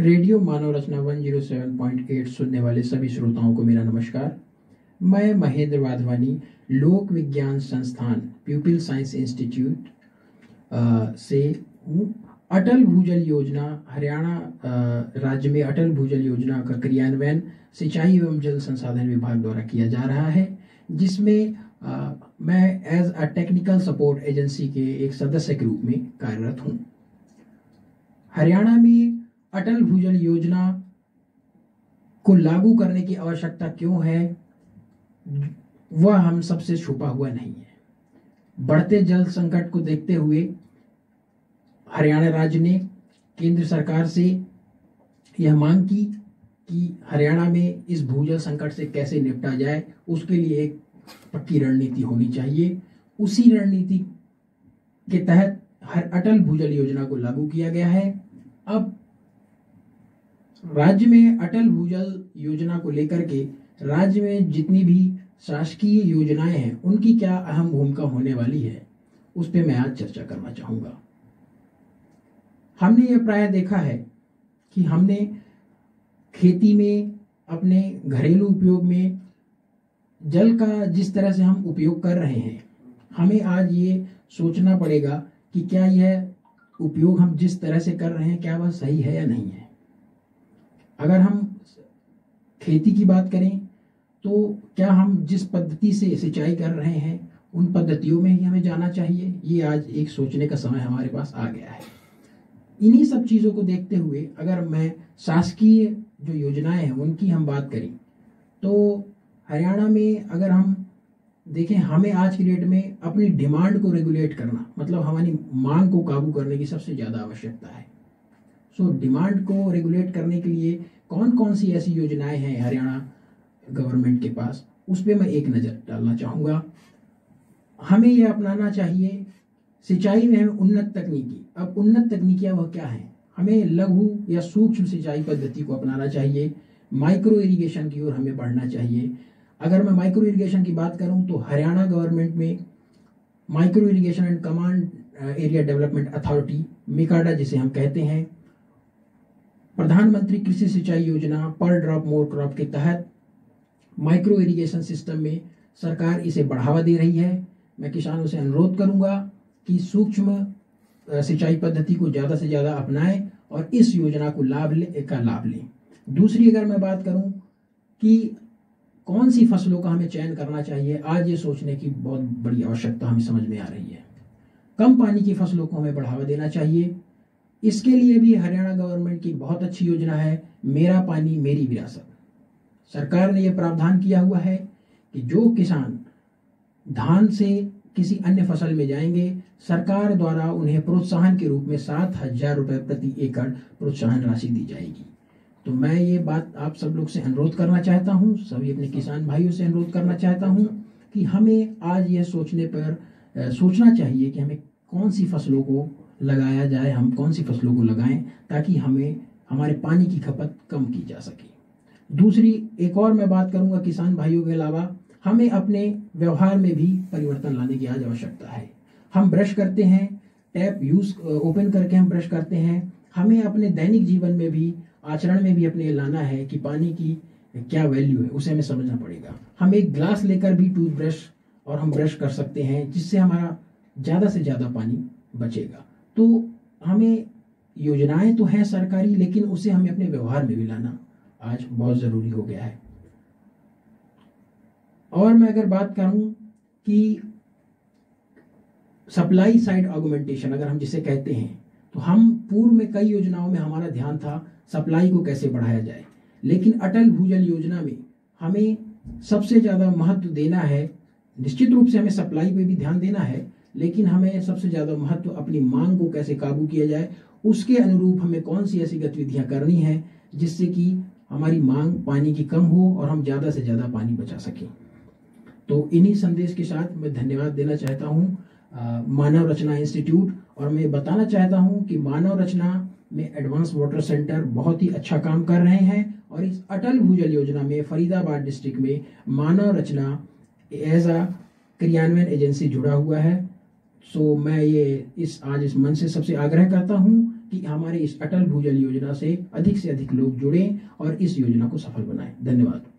Radio मानव रचना 107.8 सुनने वाले सभी श्रोताओं को मेरा नमस्कार। मैं महेंद्र वाधवानी लोक विज्ञान संस्थान प्यूपिल साइंस इंस्टीट्यूट से हूँ। अटल भूजल योजना हरियाणा राज्य में अटल भूजल योजना का क्रियान्वयन सिंचाई एवं जल संसाधन विभाग द्वारा किया जा रहा है, जिसमें मैं as a technical support agency के एक सदस्य के रूप में कार्यरत हूँ। हरियाणा में अटल भूजल योजना को लागू करने की आवश्यकता क्यों है, वह हम सबसे छुपा हुआ नहीं है। बढ़ते जल संकट को देखते हुए हरियाणा राज्य ने केंद्र सरकार से यह मांग की कि हरियाणा में इस भूजल संकट से कैसे निपटा जाए, उसके लिए एक पक्की रणनीति होनी चाहिए। उसी रणनीति के तहत अटल भूजल योजना को लागू किया गया है। अब राज्य में अटल भूजल योजना को लेकर के राज्य में जितनी भी शासकीय योजनाएं हैं, उनकी क्या अहम भूमिका होने वाली है, उस पर मैं आज चर्चा करना चाहूंगा। हमने यह प्रायः देखा है कि हमने खेती में, अपने घरेलू उपयोग में जल का जिस तरह से हम उपयोग कर रहे हैं, हमें आज ये सोचना पड़ेगा कि क्या यह उपयोग हम जिस तरह से कर रहे हैं, क्या वह सही है या नहीं है। अगर हम खेती की बात करें तो क्या हम जिस पद्धति से सिंचाई कर रहे हैं, उन पद्धतियों में ही हमें जाना चाहिए। ये आज एक सोचने का समय हमारे पास आ गया है। इन्हीं सब चीज़ों को देखते हुए अगर मैं शासकीय जो योजनाएं हैं उनकी हम बात करें तो हरियाणा में अगर हम देखें, हमें आज की डेट में अपनी डिमांड को रेगुलेट करना, मतलब हमारी मांग को काबू करने की सबसे ज़्यादा आवश्यकता है। डिमांड को रेगुलेट करने के लिए कौन कौन सी ऐसी योजनाएं हैं हरियाणा गवर्नमेंट के पास, उस पर मैं एक नज़र डालना चाहूँगा। हमें यह अपनाना चाहिए सिंचाई में हमें उन्नत तकनीकी। अब उन्नत तकनीकियाँ वह क्या है, हमें लघु या सूक्ष्म सिंचाई पद्धति को अपनाना चाहिए। माइक्रो इरिगेशन की ओर हमें बढ़ना चाहिए। अगर मैं माइक्रो इरिगेशन की बात करूं तो हरियाणा गवर्नमेंट में micro irrigation and command area development authority, MICADA जिसे हम कहते हैं, प्रधानमंत्री कृषि सिंचाई योजना पर ड्रॉप मोर क्रॉप के तहत माइक्रो इरिगेशन सिस्टम में सरकार इसे बढ़ावा दे रही है। मैं किसानों से अनुरोध करूंगा कि सूक्ष्म सिंचाई पद्धति को ज़्यादा से ज़्यादा अपनाएं और इस योजना को लाभ लें। दूसरी अगर मैं बात करूं कि कौन सी फसलों का हमें चयन करना चाहिए, आज ये सोचने की बहुत बड़ी आवश्यकता हमें समझ में आ रही है। कम पानी की फसलों को हमें बढ़ावा देना चाहिए। इसके लिए भी हरियाणा गवर्नमेंट की बहुत अच्छी योजना है, मेरा पानी मेरी विरासत। सरकार ने यह प्रावधान किया हुआ है कि जो किसान धान से किसी अन्य फसल में जाएंगे, सरकार द्वारा उन्हें प्रोत्साहन के रूप में 7,000 रुपये प्रति एकड़ प्रोत्साहन राशि दी जाएगी। तो मैं ये बात आप सब लोग से अनुरोध करना चाहता हूँ, सभी अपने किसान भाइयों से अनुरोध करना चाहता हूँ कि हमें आज यह सोचना चाहिए कि हमें कौन सी फसलों को लगाया जाए, हम कौन सी फसलों को लगाएं ताकि हमारे पानी की खपत कम की जा सके। दूसरी एक और मैं बात करूंगा किसान भाइयों के अलावा, हमें अपने व्यवहार में भी परिवर्तन लाने की आज आवश्यकता है। हम ब्रश करते हैं, टैप ओपन करके हम ब्रश करते हैं। हमें अपने दैनिक जीवन में भी, आचरण में भी अपने लाना है कि पानी की क्या वैल्यू है, उसे हमें समझना पड़ेगा। हम एक ग्लास लेकर भी टूथब्रश और हम ब्रश कर सकते हैं, जिससे हमारा ज़्यादा से ज़्यादा पानी बचेगा। तो हमें योजनाएं तो हैं सरकारी, लेकिन उसे हमें अपने व्यवहार में भी लाना आज बहुत ज़रूरी हो गया है। और मैं अगर बात करूं कि सप्लाई साइड ऑगमेंटेशन अगर हम जिसे कहते हैं, तो हम पूर्व में कई योजनाओं में हमारा ध्यान था सप्लाई को कैसे बढ़ाया जाए, लेकिन अटल भूजल योजना में हमें सबसे ज़्यादा महत्व देना है। निश्चित रूप से हमें सप्लाई पे भी ध्यान देना है, लेकिन हमें सबसे ज़्यादा महत्व अपनी मांग को कैसे काबू किया जाए, उसके अनुरूप हमें कौन सी ऐसी गतिविधियां करनी है जिससे कि हमारी मांग पानी की कम हो और हम ज़्यादा से ज़्यादा पानी बचा सकें। तो इन्हीं संदेश के साथ मैं धन्यवाद देना चाहता हूँ मानव रचना इंस्टीट्यूट, और मैं बताना चाहता हूँ कि मानव रचना में एडवांस वाटर सेंटर बहुत ही अच्छा काम कर रहे हैं। और इस अटल भूजल योजना में फरीदाबाद डिस्ट्रिक्ट में मानव रचना एज अ क्रियान्वयन एजेंसी जुड़ा हुआ है। सो मैं ये आज इस मंच से सबसे आग्रह करता हूं कि हमारे इस अटल भूजल योजना से अधिक लोग जुड़ें और इस योजना को सफल बनाएं। धन्यवाद।